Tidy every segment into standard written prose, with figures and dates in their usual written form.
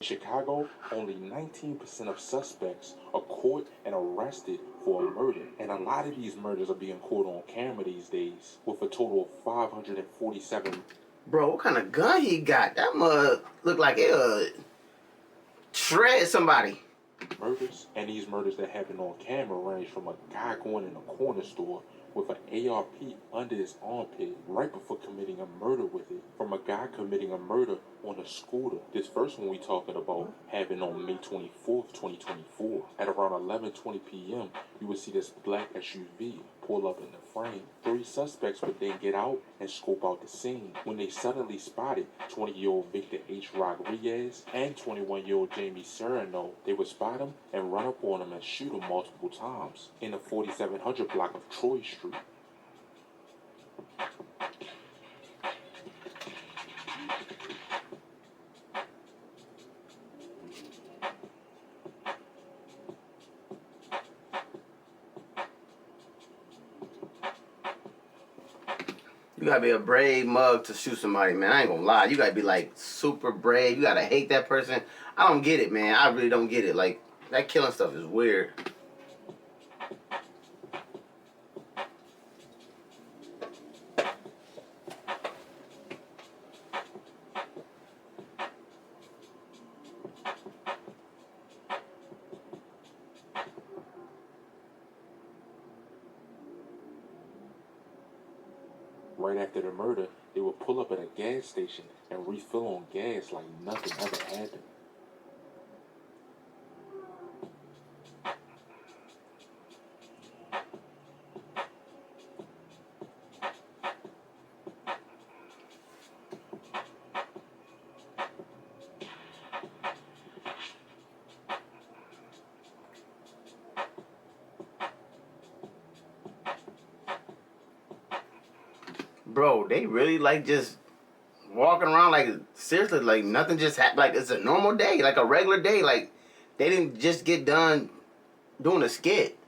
In Chicago, only 19% of suspects are caught and arrested for a murder. And a lot of these murders are being caught on camera these days, with a total of 547. Bro, what kind of gun he got? That mug look like it'll shred somebody. Murders, and these murders that happen on camera range from a guy going in a corner store with an ARP under his armpit right before committing a murder with it, from a guy committing a murder on a scooter. This first one we talking about happened on May 24th, 2024. At around 11:20 p.m., you would see this black SUV pull up in the frame. 3 suspects would then get out and scope out the scene when they suddenly spotted 20-year-old Victor H. Rodriguez and 21-year-old Jamie Serrano. They would spot him and run up on him and shoot him multiple times in the 4700 block of Troy Street. You gotta be a brave mug to shoot somebody, man. I ain't gonna lie. You gotta be like super brave. You gotta hate that person. I don't get it, man. I really don't get it. Like, that killing stuff is weird. Right after the murder, they would pull up at a gas station and refill on gas like nothing ever happened. Bro, they really like just walking around like seriously, like nothing just happened. Like it's a normal day, like a regular day. Like they didn't just get done doing a skit.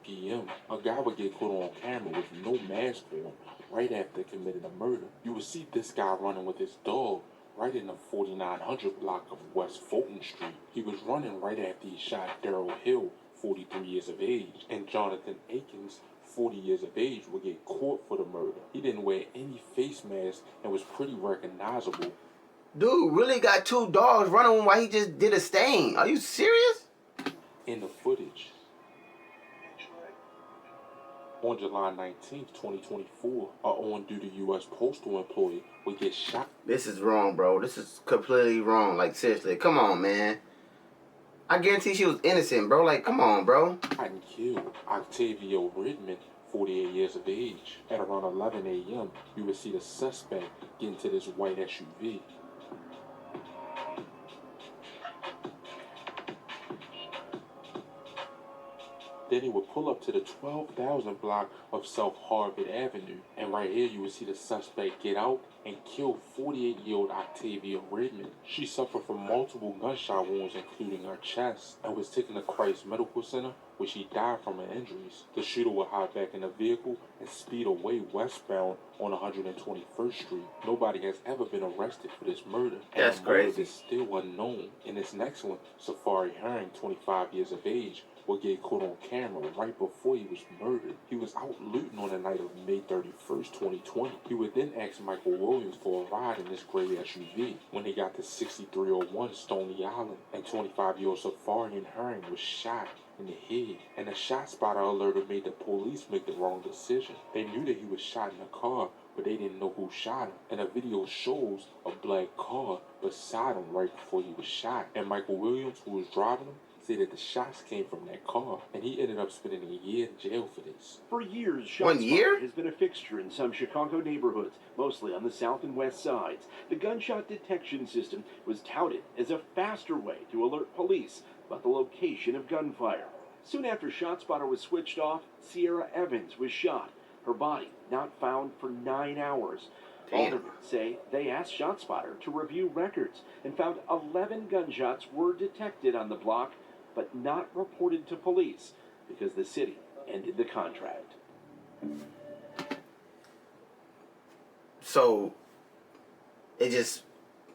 PM, a guy would get caught on camera with no mask on right after committing a murder. You would see this guy running with his dog right in the 4900 block of West Fulton Street. He was running right after he shot Daryl Hill, 43 years of age, and Jonathan Akins, 40 years of age, would get caught for the murder. He didn't wear any face mask and was pretty recognizable. Dude really got 2 dogs running while he just did a stain. Are you serious? In the footage, on July 19th, 2024, a on-duty U.S. postal employee would get shot. This is wrong, bro. This is completely wrong. Like, seriously. Come on, man. I guarantee she was innocent, bro. Like, come on, bro. And killed Octavio Redmond, 48 years of age. At around 11 a.m., you would see the suspect get into this white SUV. Then he would pull up to the 12,000 block of South Harvard Avenue. And right here, you would see the suspect get out and kill 48-year-old Octavia Redmond. She suffered from multiple gunshot wounds, including her chest, and was taken to Christ Medical Center, where she died from her injuries. The shooter would hide back in the vehicle and speed away westbound on 121st Street. Nobody has ever been arrested for this murder. That's and the motive crazy. is still unknown. In this next one, Safari Herring, 25 years of age, would get caught on camera right before he was murdered. He was out looting on the night of May 31st, 2020. He would then ask Michael Williams for a ride in this gray SUV. When they got to 6301 Stony Island, and 25-year-old Safari Herring was shot in the head, and a shot spotter alerter made the police make the wrong decision. They knew that he was shot in a car, but they didn't know who shot him. And a video shows a black car beside him right before he was shot. And Michael Williams, who was driving him, say that the shots came from that car, and he ended up spending a year in jail for this. For years, One year? ShotSpotter has been a fixture in some Chicago neighborhoods, mostly on the south and west sides. The gunshot detection system was touted as a faster way to alert police about the location of gunfire. Soon after ShotSpotter was switched off, Sierra Evans was shot. Her body not found for 9 hours. Damn. Aldermen say they asked ShotSpotter to review records and found 11 gunshots were detected on the block, but not reported to police because the city ended the contract. So it just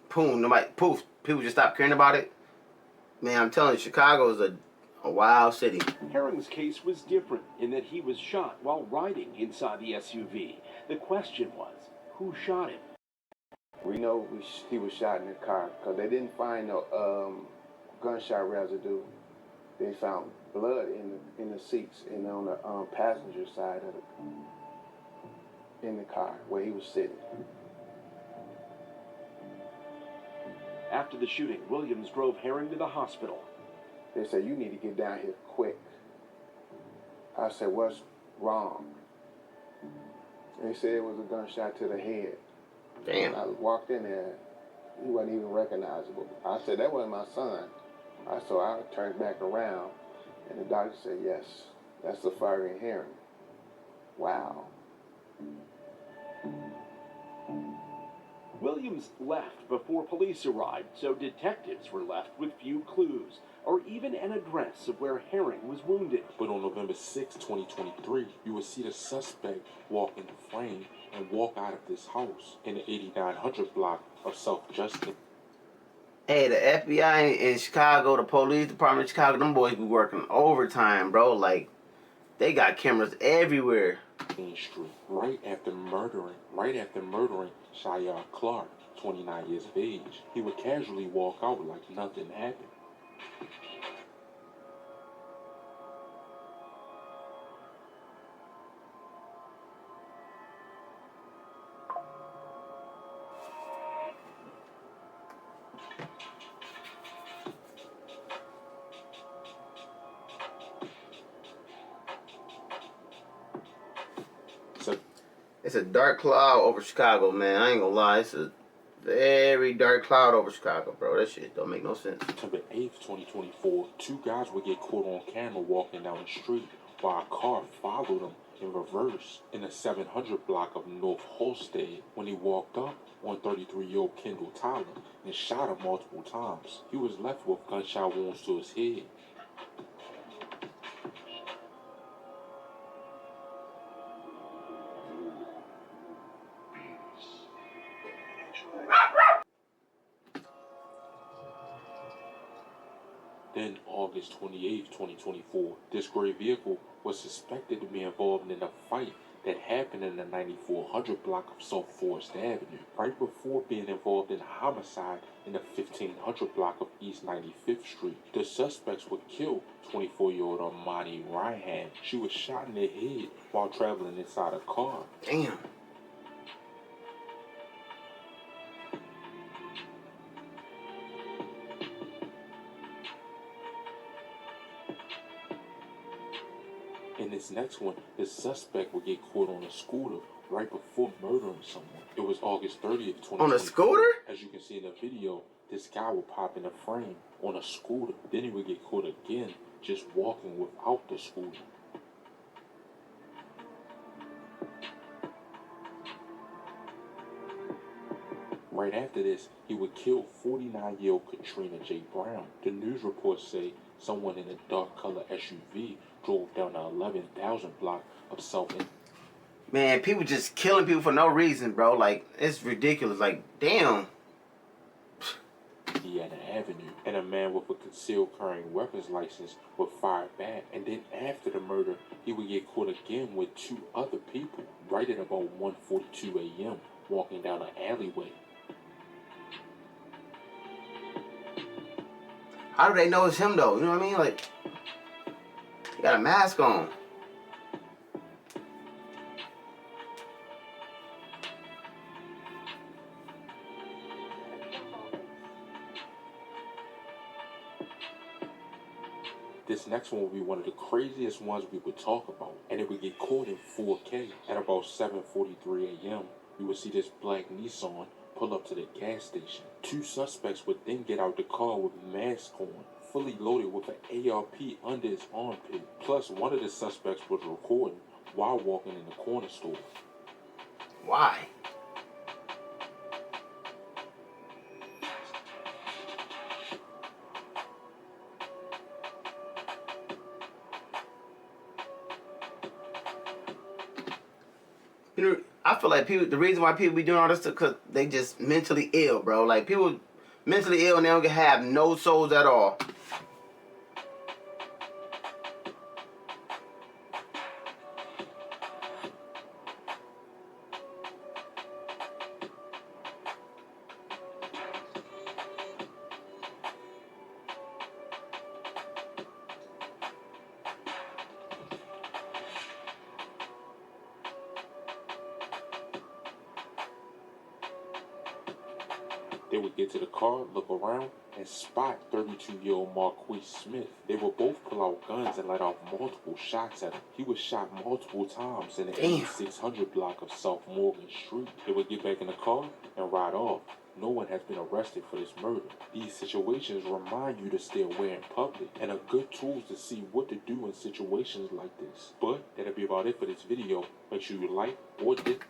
poof, people just stopped caring about it. Man, I'm telling you, Chicago is a wild city. Herring's case was different in that he was shot while riding inside the SUV. The question was, who shot him? We know he was shot in the car because they didn't find no gunshot residue. They found blood in the seats and on the passenger side of in the car where he was sitting. After the shooting, Williams drove Herring to the hospital. They said, "You need to get down here quick." I said, "What's wrong?" They said it was a gunshot to the head. Damn. I walked in there, he wasn't even recognizable. I said, "That wasn't my son." So I turned back around, and the doctor said, "Yes, that's a firing Herring." Wow. Williams left before police arrived, so detectives were left with few clues, or even an address of where Herring was wounded. But on November 6, 2023, you would see the suspect walk in the frame and walk out of this house in the 8900 block of South Justin. Hey, the FBI in Chicago, the police department in Chicago, them boys be working overtime, bro. Like, they got cameras everywhere. Main Street, right after murdering Shia Clark, 29 years of age. He would casually walk out like nothing happened. So, It's a dark cloud over Chicago, man. I ain't gonna lie. It's a very dark cloud over Chicago, bro. That shit don't make no sense. September 8th, 2024, two guys would get caught on camera walking down the street while a car followed them in reverse in the 700 block of North Holstead. When he walked up on 33-year-old Kendall Tyler and shot him multiple times. He was left with gunshot wounds to his head. Then, August 28th, 2024, this gray vehicle was suspected to be involved in a fight that happened in the 9400 block of South Forest Avenue, right before being involved in a homicide in the 1500 block of East 95th Street. The suspects would kill 24-year-old Armani Ryan. She was shot in the head while traveling inside a car. Damn. In this next one, the suspect would get caught on a scooter right before murdering someone. It was August 30th, 2024. On a scooter? As you can see in the video, this guy would pop in a frame on a scooter. Then he would get caught again just walking without the scooter. Right after this, he would kill 49-year-old Katrina J. Brown. The news reports say someone in a dark color SUV drove down the 11,000 block of South End. Man, people just killing people for no reason, bro. Like, it's ridiculous. Like, damn. Indiana Avenue, and a man with a concealed carrying weapons license would fire back. And then after the murder, he would get caught again with two other people right at about 1:42 a.m. walking down an alleyway. How do they know it's him, though? You know what I mean? Like, he got a mask on. This next one will be one of the craziest ones we would talk about, and it would get caught in 4K. At about 7:43 a.m., you would see this black Nissan pull up to the gas station. Two suspects would then get out the car with masks on, fully loaded with an ARP under his armpit. Plus, one of the suspects was recording while walking in the corner store. Why? You know, I feel like people. The reason why people be doing all this because they just mentally ill, bro. Like people mentally ill and they don't have no souls at all. They would get to the car, look around, and spot 32-year-old Marquis Smith. They would both pull out guns and let off multiple shots at him. He was shot multiple times in the 8600 block of South Morgan Street. They would get back in the car and ride off. No one has been arrested for this murder. These situations remind you to stay aware in public and are good tools to see what to do in situations like this. But that'll be about it for this video. Make sure you like or dislike.